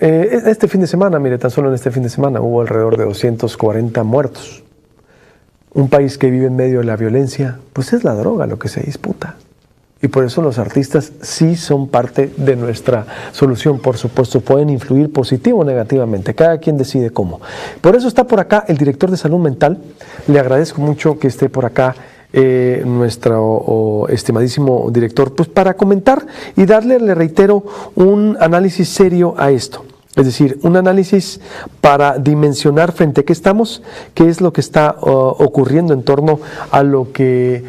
Este fin de semana, mire, tan solo en este fin de semana hubo alrededor de 240 muertos. Un país que vive en medio de la violencia, pues es la droga lo que se disputa. Y por eso los artistas sí son parte de nuestra solución. Por supuesto, pueden influir positivo o negativamente. Cada quien decide cómo. Por eso está por acá el director de Salud Mental. Le agradezco mucho que esté por acá nuestro estimadísimo director, pues para comentar y darle, le reitero, un análisis serio a esto. Es decir, un análisis para dimensionar frente a qué estamos, qué es lo que está ocurriendo en torno a lo que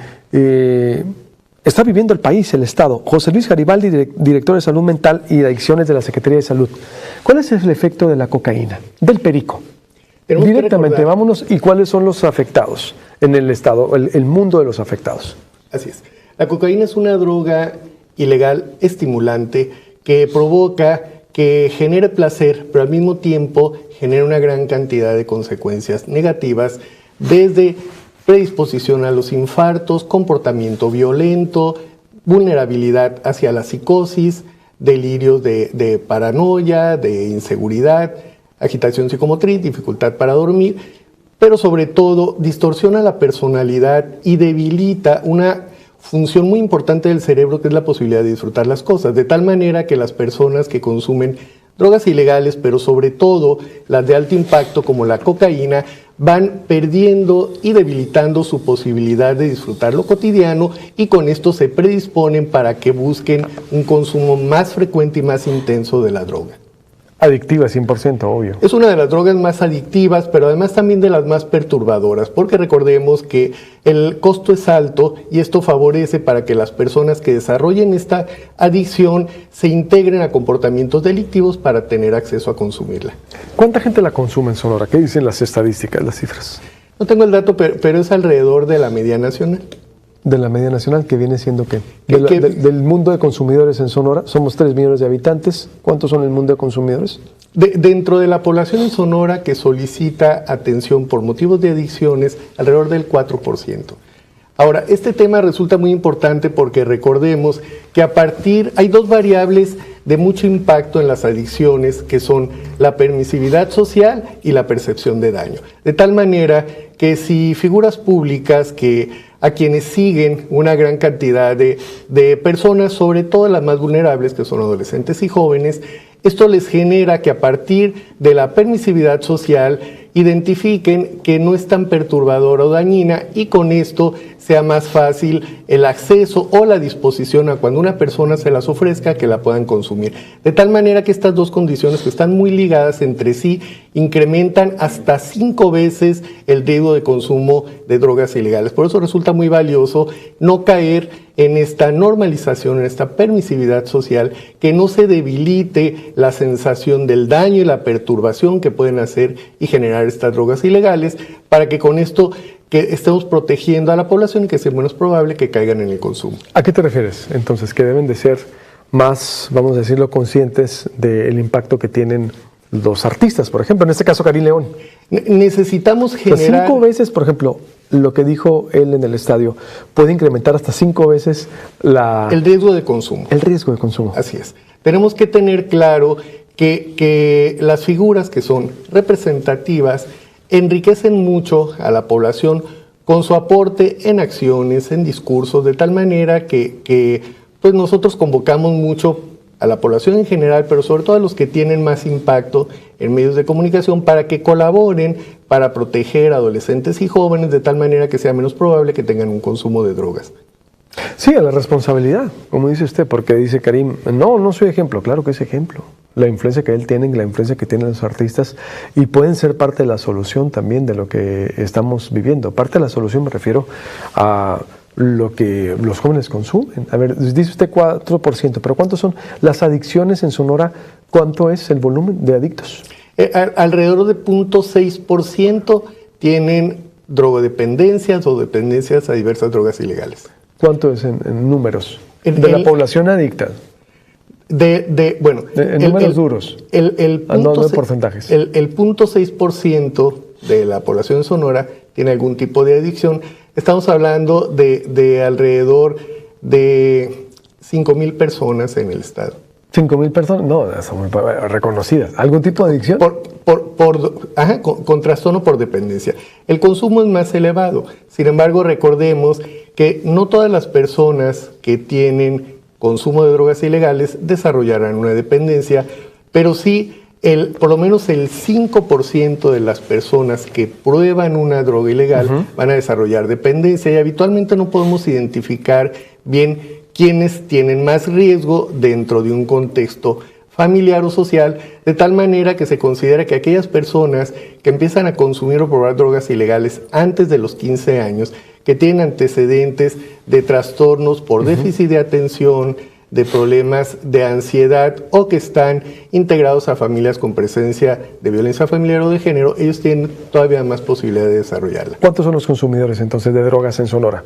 está viviendo el país, el Estado. José Luis Garibaldi, director de Salud Mental y Adicciones de la Secretaría de Salud. ¿Cuál es el efecto de la cocaína, del perico? Directamente, vámonos, ¿y cuáles son los afectados en el Estado, el mundo de los afectados? Así es. La cocaína es una droga ilegal estimulante que provoca que genere placer, pero al mismo tiempo genera una gran cantidad de consecuencias negativas, desde predisposición a los infartos, comportamiento violento, vulnerabilidad hacia la psicosis, delirios de paranoia, de inseguridad, agitación psicomotriz, dificultad para dormir, pero sobre todo distorsiona la personalidad y debilita una función muy importante del cerebro, que es la posibilidad de disfrutar las cosas, de tal manera que las personas que consumen drogas ilegales, pero sobre todo las de alto impacto como la cocaína, van perdiendo y debilitando su posibilidad de disfrutar lo cotidiano, y con esto se predisponen para que busquen un consumo más frecuente y más intenso de la droga. Adictiva, 100%, obvio. Es una de las drogas más adictivas, pero además también de las más perturbadoras, porque recordemos que el costo es alto y esto favorece para que las personas que desarrollen esta adicción se integren a comportamientos delictivos para tener acceso a consumirla. ¿Cuánta gente la consume en Sonora? ¿Qué dicen las estadísticas, las cifras? No tengo el dato, pero es alrededor de la media nacional. De la media nacional, que viene siendo ¿qué? Del mundo de consumidores en Sonora, somos 3 millones de habitantes. ¿Cuántos son en el mundo de consumidores? Dentro de la población en Sonora que solicita atención por motivos de adicciones, alrededor del 4%. Ahora, este tema resulta muy importante porque recordemos que hay dos variables de mucho impacto en las adicciones, que son la permisividad social y la percepción de daño. De tal manera que si figuras públicas a quienes siguen una gran cantidad de personas, sobre todo las más vulnerables, que son adolescentes y jóvenes, esto les genera que a partir de la permisividad social identifiquen que no es tan perturbadora o dañina, y con esto sea más fácil el acceso o la disposición a cuando una persona se las ofrezca que la puedan consumir. De tal manera que estas dos condiciones, que están muy ligadas entre sí, incrementan hasta 5 veces el riesgo de consumo de drogas ilegales. Por eso resulta muy valioso no caer en esta normalización, en esta permisividad social, que no se debilite la sensación del daño y la perturbación que pueden hacer y generar estas drogas ilegales, para que con esto que estemos protegiendo a la población y que sea menos probable que caigan en el consumo. ¿A qué te refieres? Entonces, que deben de ser más, vamos a decirlo, conscientes del impacto que tienen los artistas, por ejemplo, en este caso Karim León. Necesitamos generar... 5 veces, por ejemplo, lo que dijo él en el estadio, puede incrementar hasta 5 veces el riesgo de consumo. El riesgo de consumo. Así es. Tenemos que tener claro que las figuras que son representativas enriquecen mucho a la población con su aporte en acciones, en discursos, de tal manera que pues nosotros convocamos mucho a la población en general, pero sobre todo a los que tienen más impacto en medios de comunicación, para que colaboren para proteger a adolescentes y jóvenes, de tal manera que sea menos probable que tengan un consumo de drogas. Sí, a la responsabilidad, como dice usted, porque dice Karim, no soy ejemplo. Claro que es ejemplo. La influencia que él tiene, la influencia que tienen los artistas, y pueden ser parte de la solución también de lo que estamos viviendo. Parte de la solución me refiero a lo que los jóvenes consumen. A ver, dice usted 4%, pero ¿cuántos son las adicciones en Sonora? ¿Cuánto es el volumen de adictos? Alrededor de 0.6% tienen drogodependencias o dependencias a diversas drogas ilegales. ¿Cuánto es en números? De la población adicta. En números duros. No de porcentajes. El 0.6% de la población de Sonora tiene algún tipo de adicción. Estamos hablando de alrededor de 5,000 personas en el estado. 5,000 personas, no, son muy reconocidas. ¿Algún tipo de adicción? Con trastorno por dependencia. El consumo es más elevado. Sin embargo, recordemos que no todas las personas que tienen consumo de drogas ilegales desarrollarán una dependencia, pero sí por lo menos el 5% de las personas que prueban una droga ilegal van a desarrollar dependencia, y habitualmente no podemos identificar bien quiénes tienen más riesgo dentro de un contexto familiar o social, de tal manera que se considera que aquellas personas que empiezan a consumir o probar drogas ilegales antes de los 15 años, que tienen antecedentes de trastornos por déficit de atención, de problemas de ansiedad, o que están integrados a familias con presencia de violencia familiar o de género, ellos tienen todavía más posibilidad de desarrollarla. ¿Cuántos son los consumidores entonces de drogas en Sonora?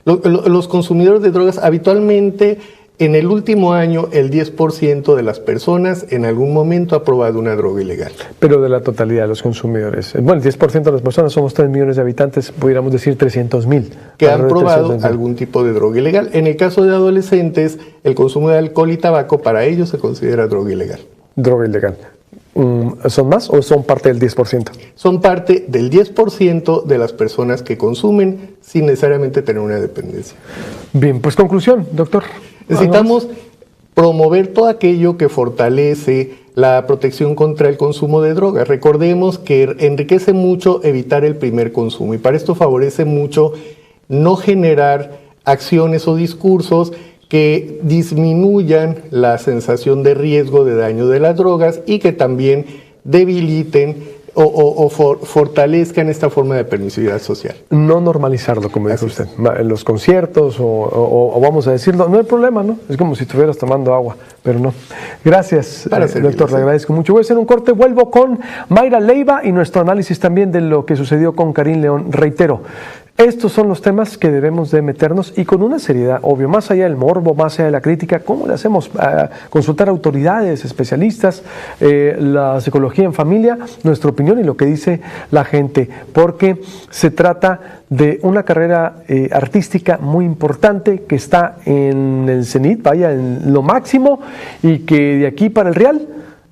Los consumidores de drogas habitualmente, en el último año, el 10% de las personas en algún momento ha probado una droga ilegal. Pero de la totalidad de los consumidores. Bueno, el 10% de las personas, somos 3 millones de habitantes, pudiéramos decir 300,000. Que han probado algún tipo de droga ilegal. En el caso de adolescentes, el consumo de alcohol y tabaco para ellos se considera droga ilegal. Droga ilegal. ¿Son más o son parte del 10%? Son parte del 10% de las personas que consumen sin necesariamente tener una dependencia. Bien, pues conclusión, doctor. Necesitamos promover todo aquello que fortalece la protección contra el consumo de drogas. Recordemos que enriquece mucho evitar el primer consumo, y para esto favorece mucho no generar acciones o discursos que disminuyan la sensación de riesgo de daño de las drogas y que también debiliten o fortalezcan esta forma de permisividad social. No normalizarlo, como dijo usted, en los conciertos o vamos a decirlo, no hay problema, ¿no? Es como si estuvieras tomando agua, pero no. Gracias, doctor, le agradezco mucho. Voy a hacer un corte, vuelvo con Mayra Leiva y nuestro análisis también de lo que sucedió con Karim León. Reitero, estos son los temas que debemos de meternos y con una seriedad, obvio, más allá del morbo, más allá de la crítica. ¿Cómo le hacemos? Consultar autoridades, especialistas, la psicología en familia, nuestra opinión y lo que dice la gente, porque se trata de una carrera artística muy importante que está en el cenit, vaya, en lo máximo, y que de aquí para el real,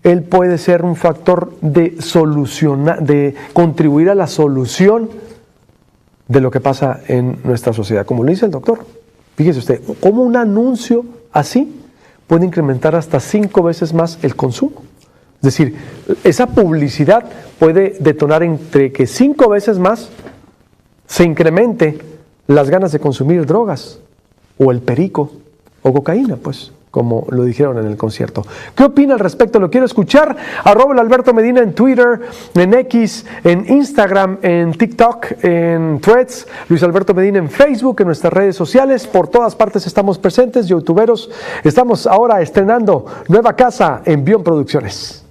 él puede ser un factor de solucionar, de contribuir a la solución de lo que pasa en nuestra sociedad. Como lo dice el doctor, fíjese usted, cómo un anuncio así puede incrementar hasta 5 veces más el consumo. Es decir, esa publicidad puede detonar entre que 5 veces más se incremente las ganas de consumir drogas, o el perico, o cocaína, pues, como lo dijeron en el concierto. ¿Qué opina al respecto? Lo quiero escuchar. @Alberto Medina en Twitter, en X, en Instagram, en TikTok, en Threads, Luis Alberto Medina en Facebook, en nuestras redes sociales. Por todas partes estamos presentes, youtuberos. Estamos ahora estrenando nueva casa en Bion Producciones.